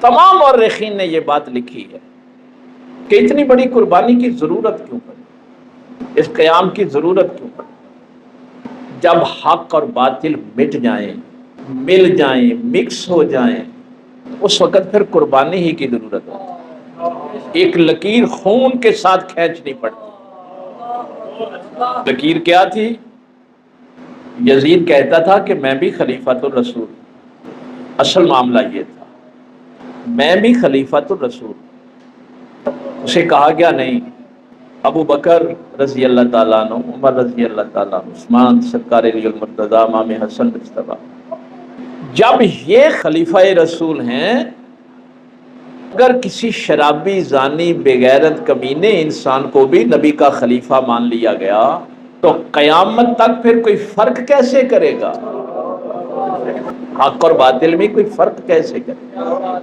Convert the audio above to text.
तमाम मौर्रिखीन ने यह बात लिखी है कि इतनी बड़ी कुर्बानी की जरूरत क्यों पड़ी, इस क़याम की जरूरत क्यों पड़ी। जब हक और बातिल मिट जाएं, मिल जाएं, मिक्स हो जाएं, उस वक़्त फिर कुर्बानी ही की जरूरत होती। एक लकीर खून के साथ खींचनी पड़ती। लकीर क्या थी? यजीद कहता था कि मैं भी खलीफातुर रसूल। असल मामला ये था, मैं भी खलीफातुर रसूल। उसे कहा गया नहीं, अबू बकर रजी अल्लाह ताला अन्हु, उमर रजी अल्लाह ताला अन्हु, उस्मान सरकार मुर्तज़ा, इमाम हसन मुज्तबा, जब ये खलीफा रसूल हैं, अगर किसी शराबी, जानी, बेगैरत, कमीने इंसान को भी नबी का खलीफा मान लिया गया तो कयामत तक फिर कोई फर्क कैसे करेगा? हक और बातिल में कोई फर्क कैसे करेगा?